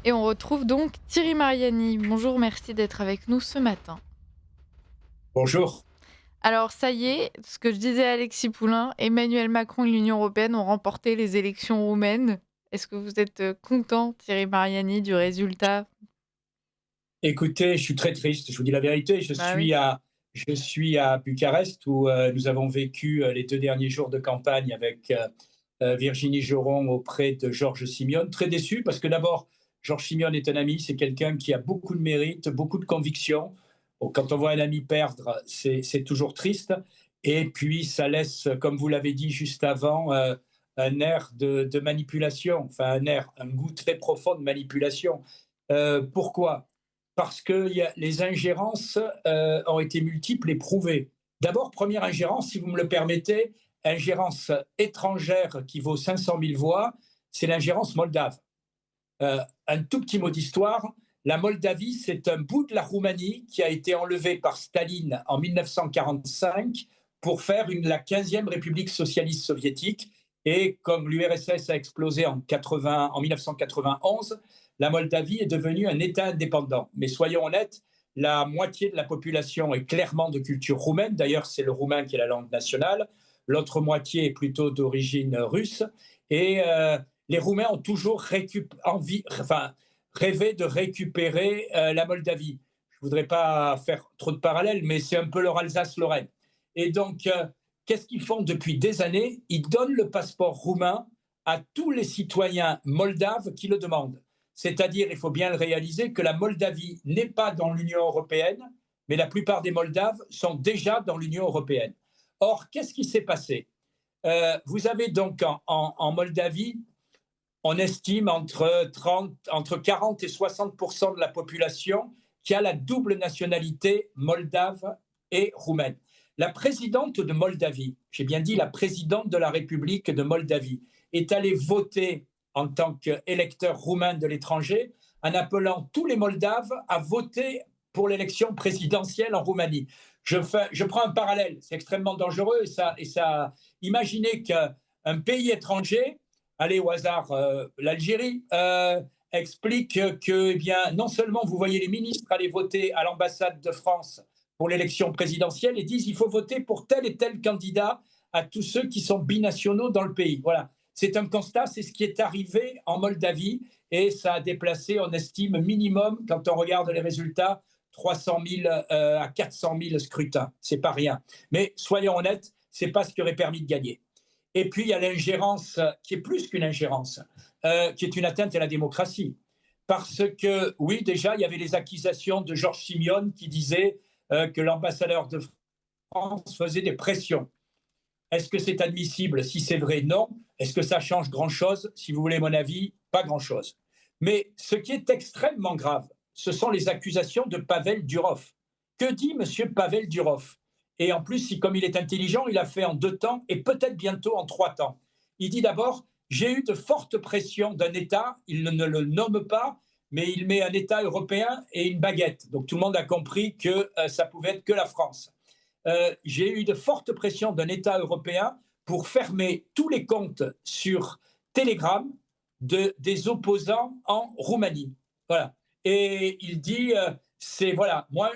Et on retrouve donc Thierry Mariani. Bonjour, merci d'être avec nous ce matin. Bonjour. Alors ça y est, ce que je disais à Alexis Poulain, Emmanuel Macron et l'Union européenne ont remporté les élections roumaines. Est-ce que vous êtes content, Thierry Mariani, du résultat? Écoutez, je suis très triste, je vous dis la vérité. Je Bah oui. suis à, je suis à Bucarest où nous avons vécu les 2 derniers jours de campagne avec Virginie Joron auprès de Georges Simeone. Très déçu parce que d'abord, Georges Simeone est un ami, c'est quelqu'un qui a beaucoup de mérite, beaucoup de conviction. Bon, quand on voit un ami perdre, c'est toujours triste. Et puis, ça laisse, comme vous l'avez dit juste avant, un air de manipulation, enfin un goût très profond de manipulation. Pourquoi? Parce que les ingérences ont été multiples et prouvées. D'abord, première ingérence, si vous me le permettez, ingérence étrangère qui vaut 500 000 voix, c'est l'ingérence moldave. Un tout petit mot d'histoire, la Moldavie, c'est un bout de la Roumanie qui a été enlevé par Staline en 1945 pour faire la 15e République socialiste soviétique. Et comme l'URSS a explosé en 1991, la Moldavie est devenue un État indépendant. Mais soyons honnêtes, la moitié de la population est clairement de culture roumaine. D'ailleurs, c'est le roumain qui est la langue nationale. L'autre moitié est plutôt d'origine russe. Et les Roumains ont toujours rêvé de récupérer la Moldavie. Je ne voudrais pas faire trop de parallèles, mais c'est un peu leur Alsace-Lorraine. Et donc, qu'est-ce qu'ils font depuis des années? Ils donnent le passeport roumain à tous les citoyens moldaves qui le demandent. C'est-à-dire, il faut bien le réaliser, que la Moldavie n'est pas dans l'Union européenne, mais la plupart des Moldaves sont déjà dans l'Union européenne. Or, qu'est-ce qui s'est passé? Vous avez donc en Moldavie, on estime entre 40 et 60 de la population qui a la double nationalité moldave et roumaine. La présidente de Moldavie, j'ai bien dit la présidente de la République de Moldavie, est allée voter en tant qu'électeur roumain de l'étranger en appelant tous les Moldaves à voter pour l'élection présidentielle en Roumanie. Je prends un parallèle, c'est extrêmement dangereux imaginez qu'un pays étranger, allez au hasard, l'Algérie, explique que, eh bien, non seulement vous voyez les ministres aller voter à l'ambassade de France pour l'élection présidentielle et disent il faut voter pour tel et tel candidat à tous ceux qui sont binationaux dans le pays. Voilà. C'est un constat, c'est ce qui est arrivé en Moldavie et ça a déplacé, on estime, minimum, quand on regarde les résultats, 300 000 à 400 000 scrutins. C'est pas rien. Mais soyons honnêtes, c'est pas ce qui aurait permis de gagner. Et puis, il y a l'ingérence qui est plus qu'une ingérence, qui est une atteinte à la démocratie. Parce que, oui, déjà, il y avait les accusations de Georges Simeone qui disait que l'ambassadeur de France faisait des pressions. Est-ce que c'est admissible? Si c'est vrai, non. Est-ce que ça change grand-chose? Si vous voulez mon avis, pas grand-chose. Mais ce qui est extrêmement grave, ce sont les accusations de Pavel Durov. Que dit M. Pavel Durov? Et en plus, comme il est intelligent, il a fait en 2 temps et peut-être bientôt en 3 temps. Il dit d'abord, j'ai eu de fortes pressions d'un État, il ne le nomme pas, mais il met un État européen et une baguette. Donc tout le monde a compris que ça pouvait être que la France. J'ai eu de fortes pressions d'un État européen pour fermer tous les comptes sur Telegram des opposants en Roumanie. Voilà. Et il dit, c'est voilà, moi,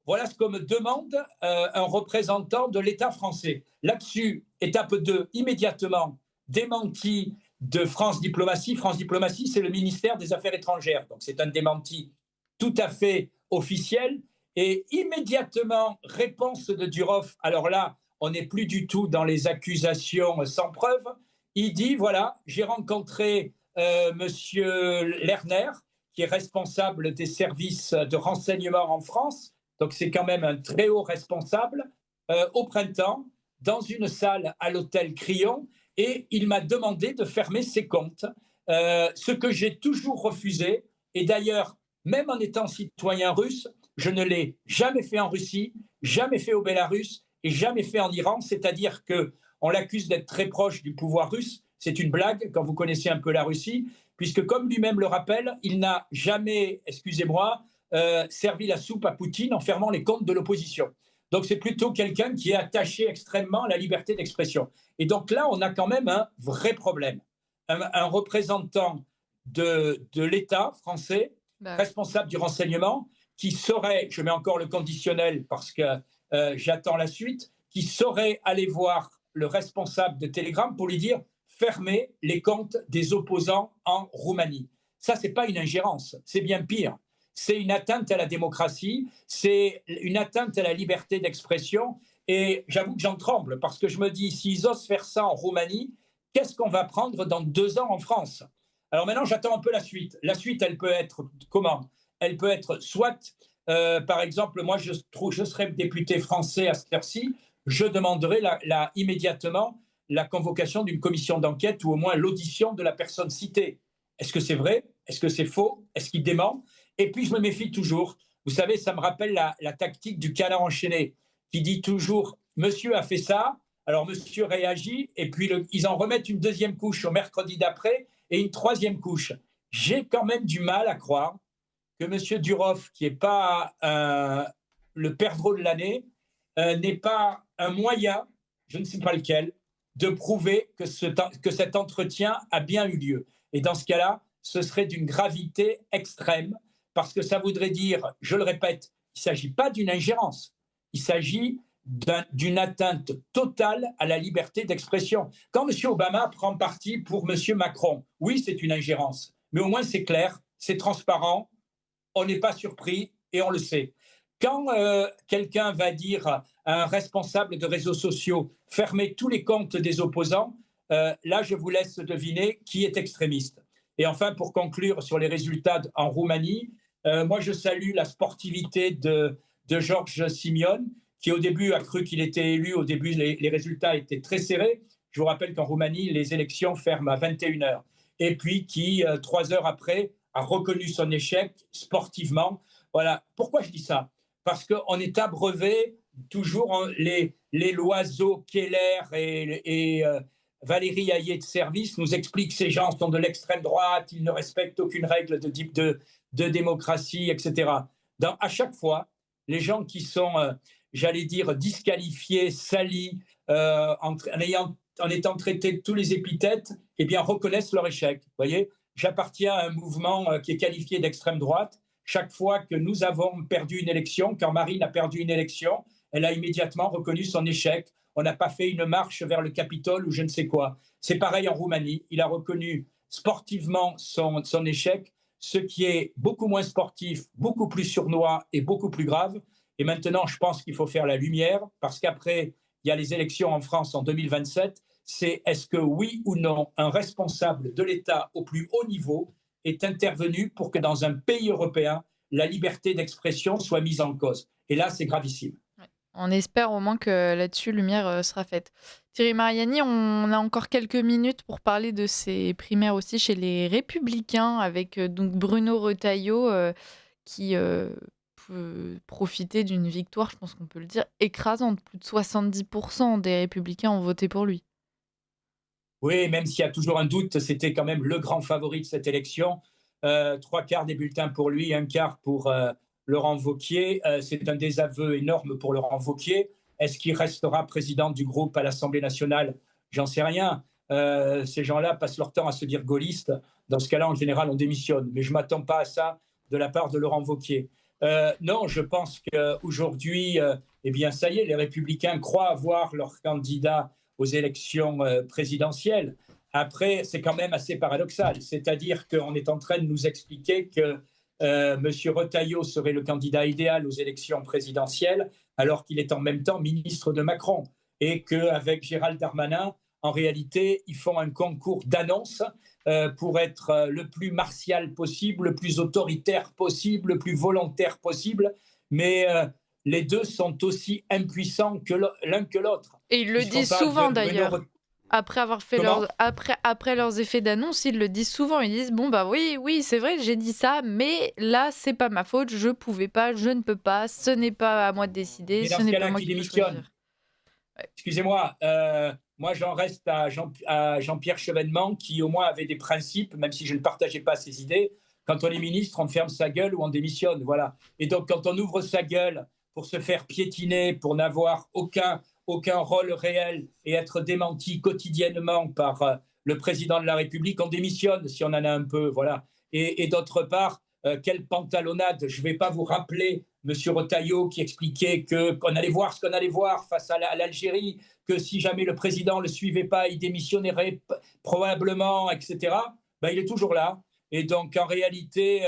voilà ce que me demande un représentant de l'État français. Là-dessus, étape 2, immédiatement, démenti de France Diplomatie. France Diplomatie, c'est le ministère des Affaires étrangères. Donc c'est un démenti tout à fait officiel. Et immédiatement, réponse de Durov. Alors là, on n'est plus du tout dans les accusations sans preuve. Il dit voilà, j'ai rencontré Monsieur Lerner, qui est responsable des services de renseignement en France. Donc c'est quand même un très haut responsable au printemps dans une salle à l'hôtel Crillon et il m'a demandé de fermer ses comptes, ce que j'ai toujours refusé. Et d'ailleurs, même en étant citoyen russe, je ne l'ai jamais fait en Russie, jamais fait au Bélarus et jamais fait en Iran. C'est-à-dire qu'on l'accuse d'être très proche du pouvoir russe. C'est une blague quand vous connaissez un peu la Russie, puisque comme lui-même le rappelle, il n'a jamais, excusez-moi, servi la soupe à Poutine en fermant les comptes de l'opposition. Donc c'est plutôt quelqu'un qui est attaché extrêmement à la liberté d'expression. Et donc là, on a quand même un vrai problème. Un représentant de l'État français, Bah oui. responsable du renseignement, qui saurait, je mets encore le conditionnel parce que j'attends la suite, qui saurait aller voir le responsable de Telegram pour lui dire fermer les comptes des opposants en Roumanie. Ça, ce n'est pas une ingérence, c'est bien pire. C'est une atteinte à la démocratie, c'est une atteinte à la liberté d'expression. Et j'avoue que j'en tremble parce que je me dis, s'ils osent faire ça en Roumanie, qu'est-ce qu'on va prendre dans 2 ans en France? Alors maintenant, j'attends un peu la suite. La suite, elle peut être comment? Elle peut être soit, par exemple, moi, je serais député français à cette heure-ci, je demanderai immédiatement la convocation d'une commission d'enquête ou au moins l'audition de la personne citée. Est-ce que c'est vrai? Est-ce que c'est faux? Est-ce qu'il dément? Et puis, je me méfie toujours. Vous savez, ça me rappelle la tactique du canard enchaîné qui dit toujours monsieur a fait ça, alors monsieur réagit, et puis ils en remettent une deuxième couche au mercredi d'après et une troisième couche. J'ai quand même du mal à croire que monsieur Durov, qui n'est pas le perdreau de l'année, n'est pas un moyen, je ne sais pas lequel, de prouver que cet entretien a bien eu lieu. Et dans ce cas-là, ce serait d'une gravité extrême, parce que ça voudrait dire, je le répète, il ne s'agit pas d'une ingérence, il s'agit d'une atteinte totale à la liberté d'expression. Quand M. Obama prend parti pour M. Macron, oui, c'est une ingérence, mais au moins c'est clair, c'est transparent, on n'est pas surpris et on le sait. Quand quelqu'un va dire à un responsable de réseaux sociaux fermez tous les comptes des opposants, là je vous laisse deviner qui est extrémiste. Et enfin, pour conclure sur les résultats en Roumanie, moi je salue la sportivité de Georges Simion, qui au début a cru qu'il était élu. Au début, les résultats étaient très serrés. Je vous rappelle qu'en Roumanie, les élections ferment à 21 heures. Et puis qui, 3 heures après, a reconnu son échec sportivement. Voilà. Pourquoi je dis ça? Parce qu'on est abreuvé toujours les loiseaux Keller et Valérie Hayet de service nous expliquent que ces gens sont de l'extrême droite, ils ne respectent aucune règle de démocratie, etc. À chaque fois, les gens qui sont, j'allais dire, disqualifiés, salis, en étant traités de tous les épithètes, eh bien, reconnaissent leur échec. Vous voyez, j'appartiens à un mouvement qui est qualifié d'extrême droite. Chaque fois que nous avons perdu une élection, quand Marine a perdu une élection, elle a immédiatement reconnu son échec. On n'a pas fait une marche vers le Capitole ou je ne sais quoi. C'est pareil en Roumanie. Il a reconnu sportivement son échec, ce qui est beaucoup moins sportif, beaucoup plus sournois et beaucoup plus grave. Et maintenant, je pense qu'il faut faire la lumière parce qu'après, il y a les élections en France en 2027. C'est est-ce que oui ou non, un responsable de l'État au plus haut niveau est intervenu pour que dans un pays européen, la liberté d'expression soit mise en cause. Et là, c'est gravissime. Ouais. On espère au moins que là-dessus, lumière sera faite. Thierry Mariani, on a encore quelques minutes pour parler de ces primaires aussi chez les Républicains, avec donc Bruno Retailleau qui peut profiter d'une victoire, je pense qu'on peut le dire, écrasante. Plus de 70% des Républicains ont voté pour lui. Oui, même s'il y a toujours un doute, c'était quand même le grand favori de cette élection. 3 quarts des bulletins pour lui, 1 quart pour Laurent Wauquiez. C'est un désaveu énorme pour Laurent Wauquiez. Est-ce qu'il restera président du groupe à l'Assemblée nationale? J'en sais rien. Ces gens-là passent leur temps à se dire gaullistes. Dans ce cas-là, en général, on démissionne. Mais je ne m'attends pas à ça de la part de Laurent Wauquiez. Non, je pense qu'aujourd'hui, eh bien, ça y est, les Républicains croient avoir leur candidat aux élections présidentielles. Après, c'est quand même assez paradoxal. C'est-à-dire qu'on est en train de nous expliquer que M. Retailleau serait le candidat idéal aux élections présidentielles, alors qu'il est en même temps ministre de Macron. Et qu'avec Gérald Darmanin, en réalité, ils font un concours d'annonces pour être le plus martial possible, le plus autoritaire possible, le plus volontaire possible. Mais les deux sont aussi impuissants que l'un que l'autre. Et ils le Puisqu'on disent parle souvent de Bruno. d'ailleurs. Après avoir fait Comment? après leurs effets d'annonce, ils le disent souvent. Ils disent bon bah oui, oui, c'est vrai, j'ai dit ça, mais là c'est pas ma faute, je pouvais pas, je ne peux pas, ce n'est pas à moi de décider, Mais dans ce ce n'est pas cas-là, moi qui qui peux démissionne? choisir. Ouais. Excusez-moi, moi j'en reste à Jean-Pierre Chevènement qui au moins avait des principes, même si je ne partageais pas ses idées. Quand on est ministre, on ferme sa gueule ou on démissionne, voilà. Et donc quand on ouvre sa gueule pour se faire piétiner, pour n'avoir aucun rôle réel et être démenti quotidiennement par le président de la République, on démissionne si on en a un peu, voilà. Et d'autre part, quelle pantalonnade. Je ne vais pas vous rappeler M. Retailleau qui expliquait qu'on allait voir ce qu'on allait voir face à l'Algérie, que si jamais le président ne le suivait pas, il démissionnerait probablement, etc. Ben, il est toujours là. Et donc, en réalité,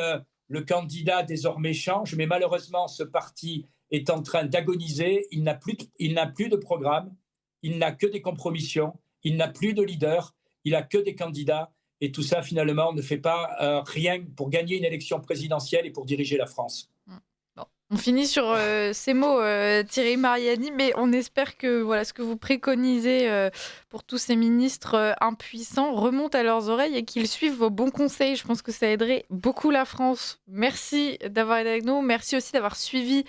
le candidat désormais change, mais malheureusement, ce parti est en train d'agoniser. Il n'a plus de programme, il n'a que des compromissions, il n'a plus de leader, il n'a que des candidats. Et tout ça, finalement, ne fait pas rien pour gagner une élection présidentielle et pour diriger la France. Bon. On finit sur ces mots, Thierry Mariani, mais on espère que voilà, ce que vous préconisez pour tous ces ministres impuissants remonte à leurs oreilles et qu'ils suivent vos bons conseils. Je pense que ça aiderait beaucoup la France. Merci d'avoir été avec nous. Merci aussi d'avoir suivi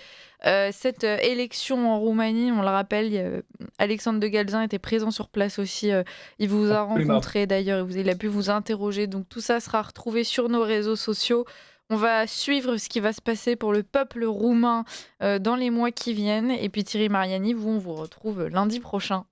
cette élection en Roumanie. On le rappelle, Alexandre de Galzin était présent sur place aussi. Il vous a Absolument. rencontré d'ailleurs, il a pu vous interroger. Donc tout ça sera retrouvé sur nos réseaux sociaux. On va suivre ce qui va se passer pour le peuple roumain dans les mois qui viennent. Et puis Thierry Mariani, on vous retrouve lundi prochain.